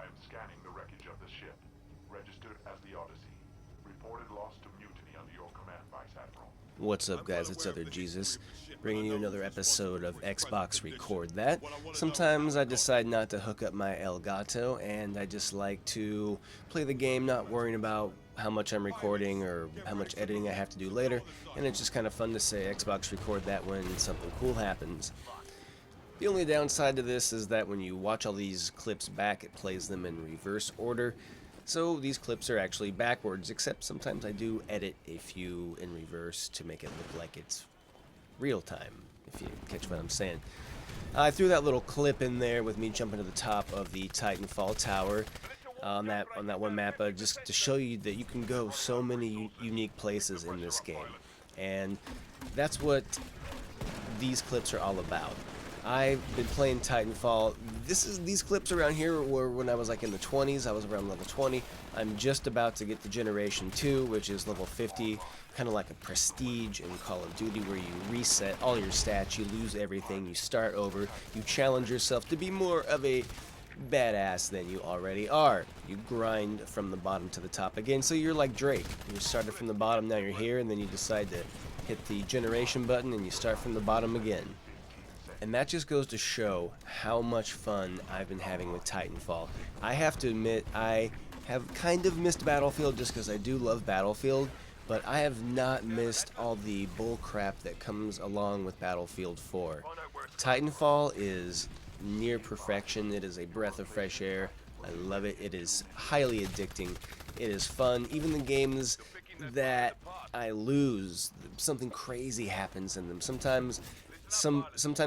I am scanning the wreckage of the ship. Registered as the Odyssey. Reported loss to mutiny under your command, Vice Admiral. What's up, guys? It's OtherJesus, bringing you another episode of Xbox Record That. Sometimes I decide not to hook up my Elgato, and I just like to play the game, not worrying about how much I'm recording or how much editing I have to do later, and it's just kind of fun to say Xbox Record That when something cool happens. The only downside to this is that when you watch all these clips back, it plays them in reverse order. So these clips are actually backwards, except sometimes I do edit a few in reverse to make it look like it's real time, if you catch what I'm saying. I threw that little clip in there with me jumping to the top of the Titanfall tower on that one map, just to show you that you can go so many unique places in this game. And that's what these clips are all about. I've been playing Titanfall. These clips around here were when I was like in the 20s. I was around level 20. I'm just about to get to Generation 2, which is level 50, kind of like a prestige in Call of Duty, where you reset all your stats, you lose everything, you start over, you challenge yourself to be more of a badass than you already are. You grind from the bottom to the top again, so you're like Drake. You started from the bottom, now you're here, and then you decide to hit the generation button and you start from the bottom again. And that just goes to show how much fun I've been having with Titanfall. I have to admit, I have kind of missed Battlefield just because I do love Battlefield, but I have not missed all the bull crap that comes along with Battlefield 4. Titanfall is near perfection. It is a breath of fresh air. I love it. It is highly addicting. It is fun. Even the games that I lose, something crazy happens in them. Sometimes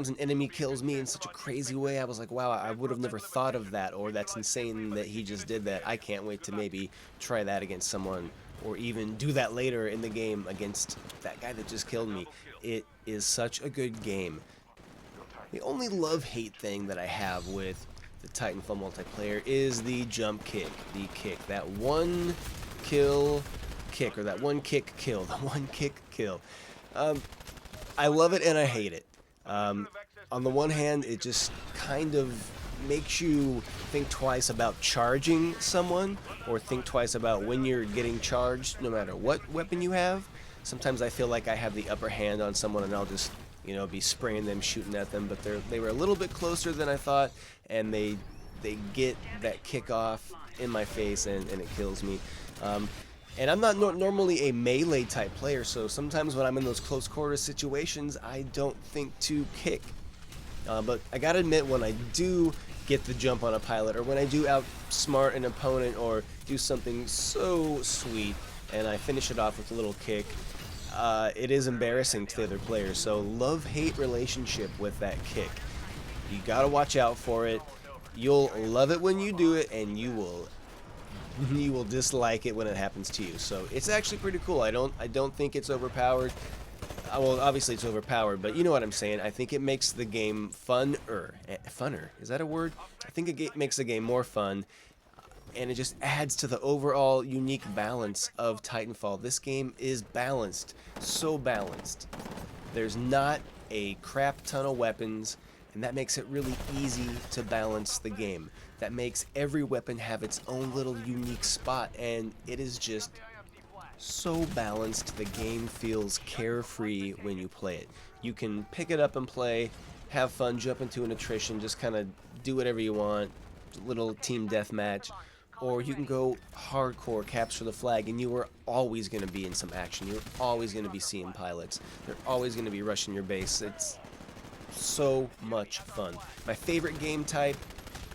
an enemy kills me in such a crazy way. I was like, wow, I would have never thought of that, or that's insane that he just did that. I can't wait to maybe try that against someone, or even do that later in the game against that guy that just killed me. It is such a good game. The only love-hate thing that I have with the Titanfall multiplayer is the jump kick. The kick. That one kill kick, or that one kick kill. The one kick kill. I love it and I hate it. On the one hand, it just kind of makes you think twice about charging someone, or think twice about when you're getting charged, no matter what weapon you have. Sometimes I feel like I have the upper hand on someone and I'll just, be spraying them, shooting at them, but they were a little bit closer than I thought, and they get that kick off in my face and it kills me. And I'm not normally a melee type player, so sometimes when I'm in those close quarter situations, I don't think to kick. But I gotta admit, when I do get the jump on a pilot, or when I do outsmart an opponent, or do something so sweet, and I finish it off with a little kick, it is embarrassing to the other players. So love-hate relationship with that kick. You gotta watch out for it. You'll love it when you do it, and you will dislike it when it happens to you. So it's actually pretty cool. I don't think it's overpowered. Well, obviously it's overpowered, but you know what I'm saying. I think it makes the game funner. Funner, is that a word? I think it makes the game more fun, and it just adds to the overall unique balance of Titanfall. This game is balanced, so balanced. There's not a crap ton of weapons, and that makes it really easy to balance the game. That makes every weapon have its own little unique spot, and it is just so balanced. The game feels carefree when you play it. You can pick it up and play, have fun, jump into an attrition, just kind of do whatever you want, little team deathmatch, or you can go hardcore, capture the flag, and you are always going to be in some action. You're always going to be seeing pilots. They're always going to be rushing your base. It's so much fun. My favorite game type,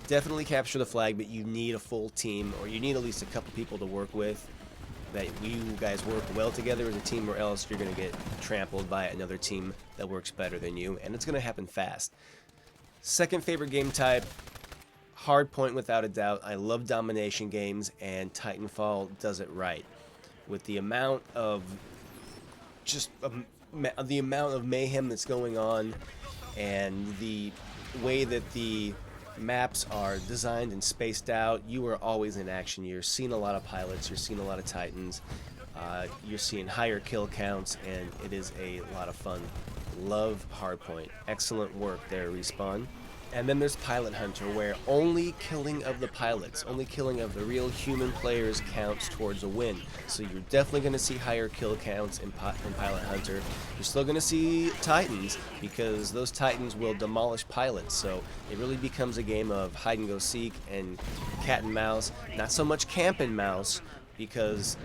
definitely capture the flag, but you need a full team, or you need at least a couple people to work with, that you guys work well together as a team, or else you're going to get trampled by another team that works better than you, and it's going to happen fast. Second favorite game type, hardpoint without a doubt. I love domination games, and Titanfall does it right. With the amount of mayhem that's going on, and the way that the maps are designed and spaced out, you are always in action. You're seeing a lot of pilots, you're seeing a lot of Titans, you're seeing higher kill counts, and it is a lot of fun. Love Hardpoint. Excellent work there, Respawn. And then there's Pilot Hunter, where only killing of the pilots, only killing of the real human players counts towards a win. So you're definitely going to see higher kill counts in Pilot Hunter. You're still going to see Titans, because those Titans will demolish pilots. So it really becomes a game of hide and go seek and cat and mouse. Not so much camp and mouse, because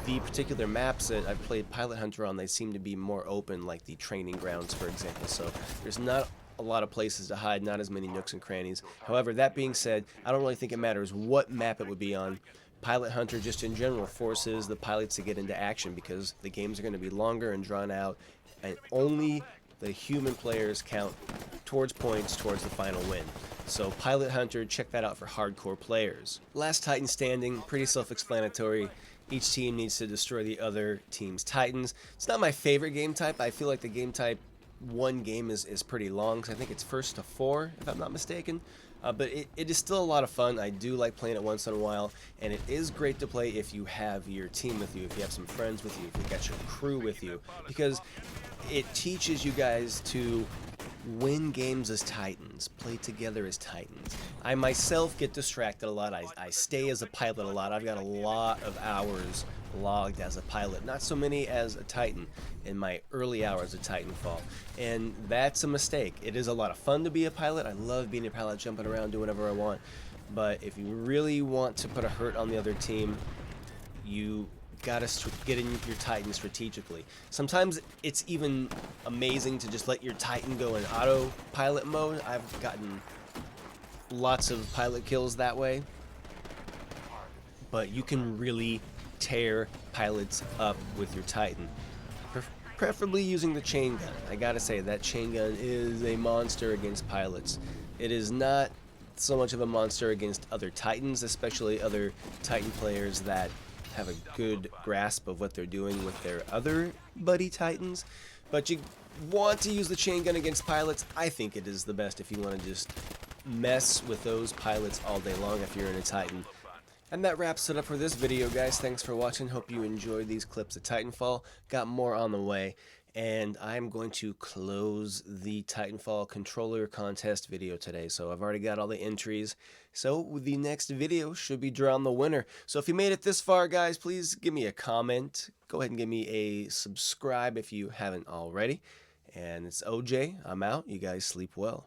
the particular maps that I've played Pilot Hunter on, they seem to be more open, like the training grounds, for example. So there's not a lot of places to hide, not as many nooks and crannies. However, that being said, I don't really think it matters what map it would be on. Pilot Hunter just in general forces the pilots to get into action, because the games are going to be longer and drawn out, and only the human players count towards points towards the final win. So Pilot Hunter, check that out for hardcore players. Last Titan standing, pretty self-explanatory. Each team needs to destroy the other team's Titans. It's not my favorite game type. I feel like the game type one game is pretty long, because I think it's first to 4, if I'm not mistaken. But it is still a lot of fun. I do like playing it once in a while, and it is great to play if you have your team with you, if you have some friends with you, if you got your crew with you, because it teaches you guys to win games as Titans, play together as Titans. I myself get distracted a lot. I stay as a pilot a lot. I've got a lot of hours logged as a pilot, not so many as a Titan in my early hours of Titanfall, and that's a mistake. It is a lot of fun to be a pilot. I love being a pilot, jumping around, doing whatever I want, but if you really want to put a hurt on the other team, you gotta get in your Titan strategically. Sometimes it's even amazing to just let your Titan go in autopilot mode. I've gotten lots of pilot kills that way, but you can really tear pilots up with your Titan, preferably using the chain gun. I gotta say, that chain gun is a monster against pilots. It is not so much of a monster against other Titans, especially other Titan players that have a good grasp of what they're doing with their other buddy Titans. But you want to use the chain gun against pilots. I think it is the best if you want to just mess with those pilots all day long if you're in a Titan. And that wraps it up for this video, guys. Thanks for watching. Hope you enjoyed these clips of Titanfall. Got more on the way. And I'm going to close the Titanfall controller contest video today. So I've already got all the entries. So the next video should be drawing the winner. So if you made it this far, guys, please give me a comment. Go ahead and give me a subscribe if you haven't already. And it's OJ. I'm out. You guys sleep well.